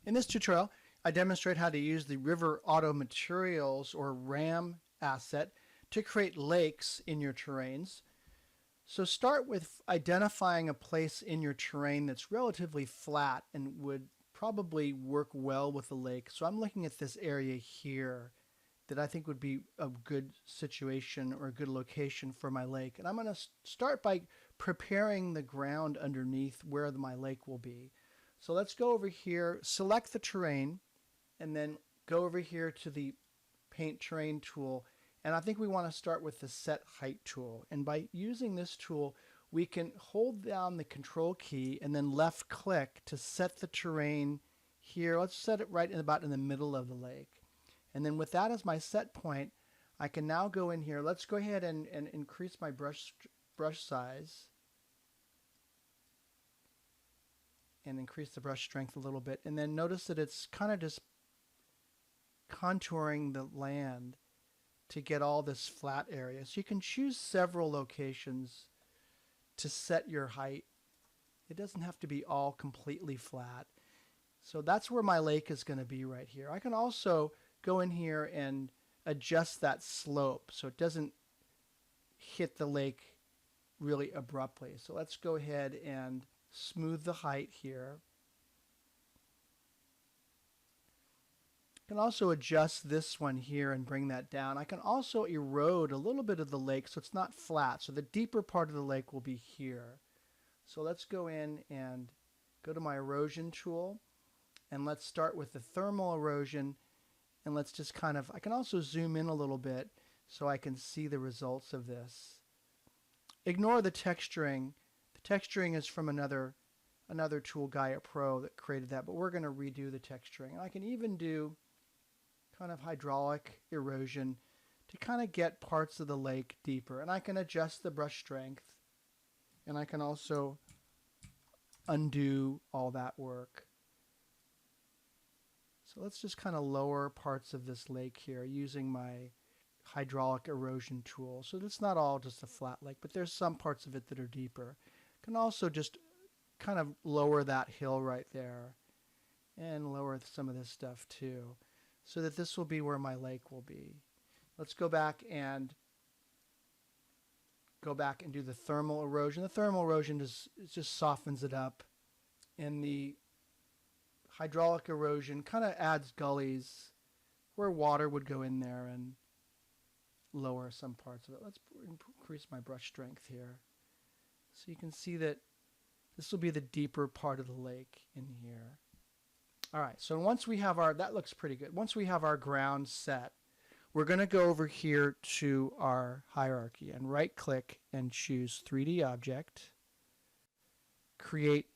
In this tutorial, I demonstrate how to use the River Auto Materials or RAM asset to create lakes in your terrains. So start with identifying a place in your terrain that's relatively flat and would probably work well with a lake. So I'm looking at this area here that I think would be a good situation or a good location for my lake. And I'm going to start by preparing the ground underneath where my lake will be. So let's go over here, select the terrain, and then go over here to the Paint Terrain tool. And I think we want to start with the Set Height tool. And by using this tool, we can hold down the Control key and then left click to set the terrain here. Let's set it right about in the middle of the lake. And then with that as my set point, I can now go in here. Let's go ahead and increase my brush size and increase the brush strength a little bit. And then notice that it's kind of just contouring the land to get all this flat area. So you can choose several locations to set your height. It doesn't have to be all completely flat. So that's where my lake is going to be right here. I can also go in here and adjust that slope so it doesn't hit the lake really abruptly. So let's go ahead and smooth the height here. I can also adjust this one here and bring that down. I can also erode a little bit of the lake so it's not flat. So the deeper part of the lake will be here. So let's go in and go to my erosion tool, and let's start with the thermal erosion, and let's just kind of, I can also zoom in a little bit so I can see the results of this. Ignore the texturing. The texturing is from another tool, Gaia Pro, that created that, but we're going to redo the texturing. And I can even do kind of hydraulic erosion to kind of get parts of the lake deeper. And I can adjust the brush strength, and I can also undo all that work. So let's just kind of lower parts of this lake here using my hydraulic erosion tool. So it's not all just a flat lake, but there's some parts of it that are deeper. Can also just kind of lower that hill right there and lower some of this stuff too, so that this will be where my lake will be. Let's go back and do the thermal erosion. The thermal erosion just softens it up, and the hydraulic erosion kind of adds gullies where water would go in there and lower some parts of it. Let's increase my brush strength here. So you can see that this will be the deeper part of the lake in here. All right, so once we have that looks pretty good. Once we have our ground set, we're going to go over here to our hierarchy and right click and choose 3D object, create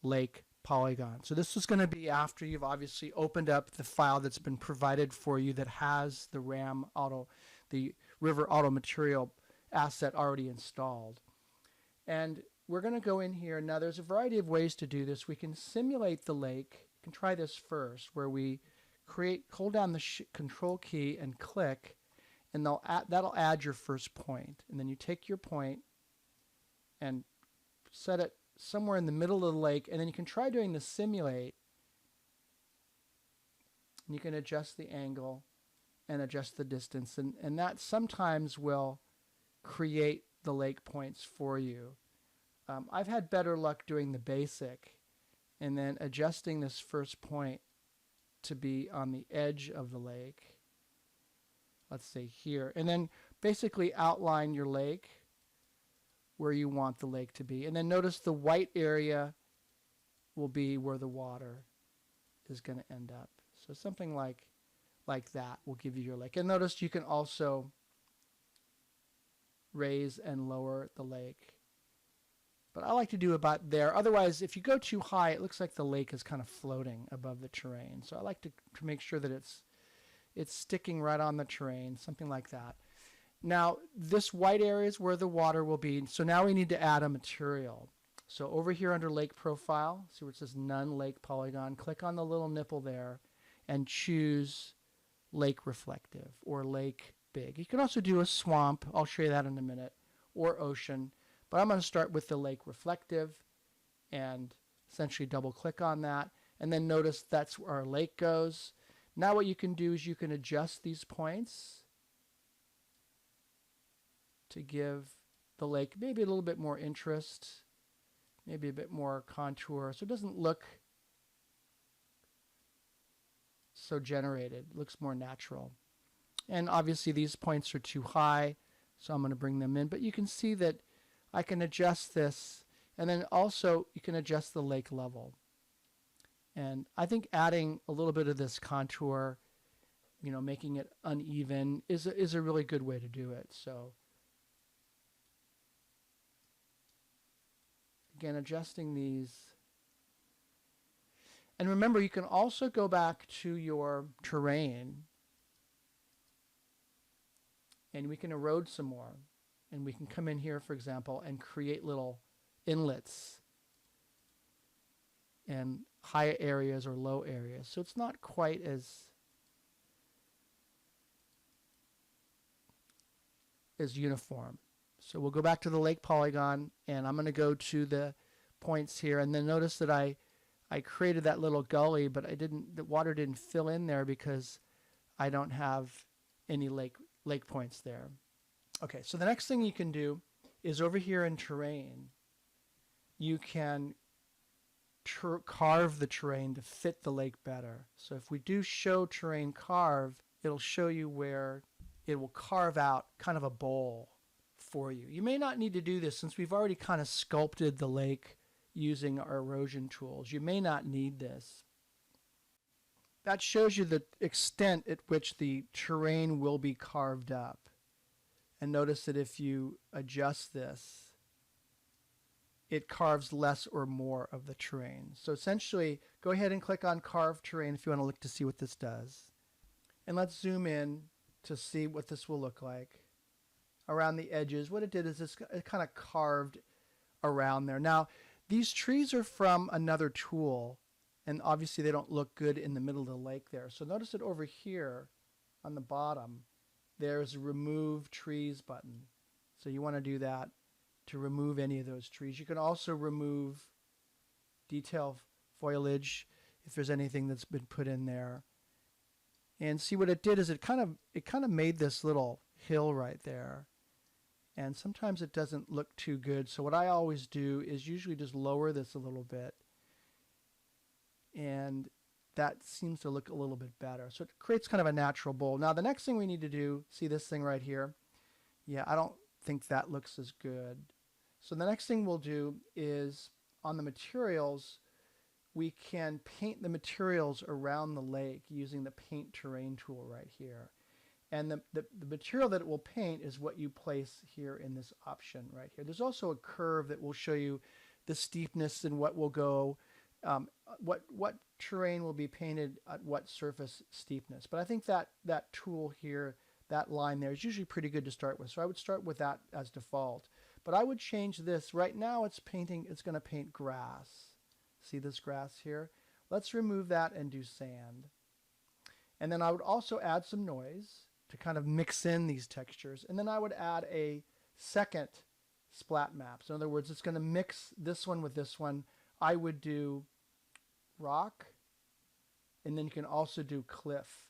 lake polygon. So this is going to be after you've obviously opened up the file that's been provided for you that has the the River Auto Material asset already installed. And we're going to go in here. Now there's a variety of ways to do this. We can simulate the lake. You can try this first, where we hold down the control key and click, and that'll add your first point. And then you take your point and set it somewhere in the middle of the lake, and then you can try doing the simulate. And you can adjust the angle and adjust the distance, and that sometimes will create the lake points for you. I've had better luck doing the basic and then adjusting this first point to be on the edge of the lake. Let's say here, and then basically outline your lake where you want the lake to be. And then notice the white area will be where the water is going to end up. So something like that will give you your lake. And notice you can also raise and lower the lake. But I like to do about there. Otherwise, if you go too high, it looks like the lake is kind of floating above the terrain. So I like to make sure that it's sticking right on the terrain, something like that. Now, this white area is where the water will be. So now we need to add a material. So over here under Lake Profile, see where it says None Lake Polygon, click on the little nipple there and choose Lake Reflective or Lake Big. You can also do a swamp. I'll show you that in a minute, or ocean. But I'm going to start with the Lake Reflective and essentially double click on that. And then notice that's where our lake goes. Now what you can do is you can adjust these points to give the lake maybe a little bit more interest, maybe a bit more contour, so it doesn't look so generated. It looks more natural. And obviously these points are too high, so I'm going to bring them in. But you can see that I can adjust this, and then also you can adjust the lake level. And I think adding a little bit of this contour, making it uneven is a really good way to do it. So again, adjusting these. And remember, you can also go back to your terrain and we can erode some more. And we can come in here, for example, and create little inlets and high areas or low areas. So it's not quite as uniform. So we'll go back to the lake polygon, and I'm going to go to the points here, and then notice that I created that little gully, but the water didn't fill in there because I don't have any lake points there. Okay, so the next thing you can do is over here in terrain, you can carve the terrain to fit the lake better. So if we do show terrain carve, it'll show you where it will carve out kind of a bowl for you. You may not need to do this since we've already kind of sculpted the lake using our erosion tools. You may not need this. That shows you the extent at which the terrain will be carved up. And notice that if you adjust this, it carves less or more of the terrain. So essentially, go ahead and click on Carve Terrain if you want to look to see what this does. And let's zoom in to see what this will look like. Around the edges, what it did is it kind of carved around there. Now, these trees are from another tool, and obviously they don't look good in the middle of the lake there. So notice that over here on the bottom, there's a Remove Trees button. So you want to do that to remove any of those trees. You can also remove detail foliage if there's anything that's been put in there. And see what it did is it kind of made this little hill right there. And sometimes it doesn't look too good. So what I always do is usually just lower this a little bit. And that seems to look a little bit better. So it creates kind of a natural bowl. Now the next thing we need to do, see this thing right here? Yeah, I don't think that looks as good. So the next thing we'll do is on the materials, we can paint the materials around the lake using the Paint Terrain tool right here. And the material that it will paint is what you place here in this option right here. There's also a curve that will show you the steepness and what will go, what terrain will be painted at what surface steepness. But I think that tool here, that line there, is usually pretty good to start with. So I would start with that as default. But I would change this. Right now it's going to paint grass. See this grass here? Let's remove that and do sand. And then I would also add some noise to kind of mix in these textures. And then I would add a second splat map. So in other words, it's going to mix this one with this one. I would do rock, and then you can also do cliff.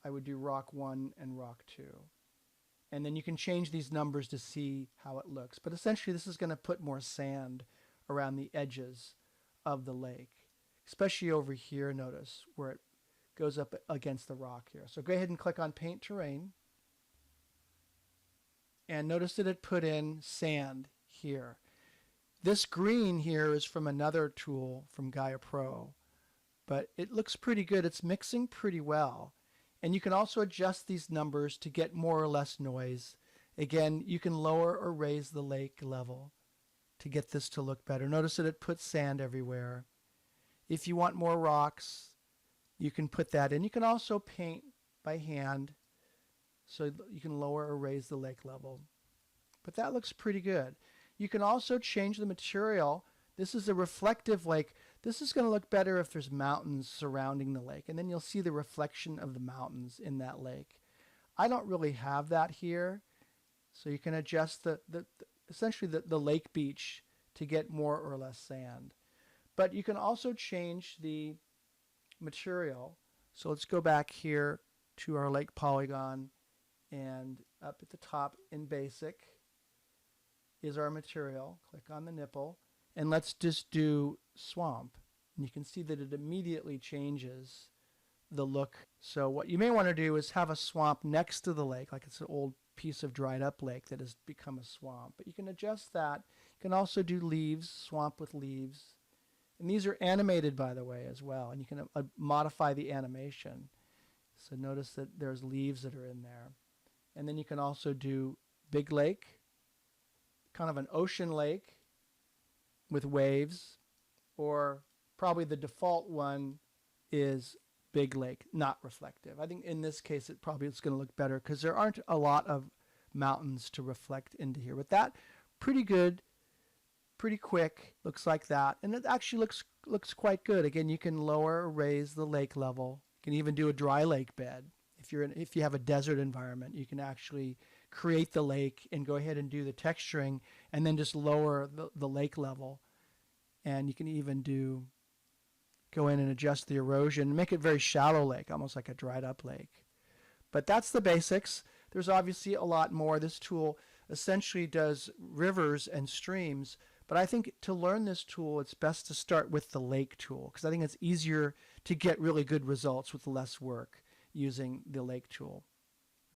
I would do rock 1 and rock 2. And then you can change these numbers to see how it looks. But essentially this is going to put more sand around the edges of the lake, especially over here, notice, where it goes up against the rock here. So go ahead and click on Paint Terrain. And notice that it put in sand here. This green here is from another tool from Gaia Pro, but it looks pretty good. It's mixing pretty well. And you can also adjust these numbers to get more or less noise. Again, you can lower or raise the lake level to get this to look better. Notice that it puts sand everywhere. If you want more rocks, you can put that in. You can also paint by hand, so you can lower or raise the lake level. But that looks pretty good. You can also change the material. This is a reflective lake. This is going to look better if there's mountains surrounding the lake, and then you'll see the reflection of the mountains in that lake. I don't really have that here, so you can adjust essentially the lake beach to get more or less sand. But you can also change the material. So let's go back here to our lake polygon, and up at the top in basic is our material. Click on the nipple, and let's just do swamp. And you can see that it immediately changes the look. So what you may want to do is have a swamp next to the lake, like it's an old piece of dried up lake that has become a swamp. But you can adjust that. You can also do leaves, swamp with leaves. And these are animated, by the way, as well. And you can modify the animation. So notice that there's leaves that are in there. And then you can also do big lake, kind of an ocean lake with waves, or probably the default one is big lake, not reflective. I think in this case it probably is going to look better because there aren't a lot of mountains to reflect into here. But that, pretty good, pretty quick, looks like that. And it actually looks quite good. Again, you can lower or raise the lake level. You can even do a dry lake bed. If you have a desert environment, you can actually create the lake and go ahead and do the texturing and then just lower the lake level. And you can even go in and adjust the erosion and make it very shallow lake, almost like a dried up lake. But that's the basics. There's obviously a lot more. This tool essentially does rivers and streams, but I think to learn this tool, it's best to start with the lake tool because I think it's easier to get really good results with less work using the lake tool.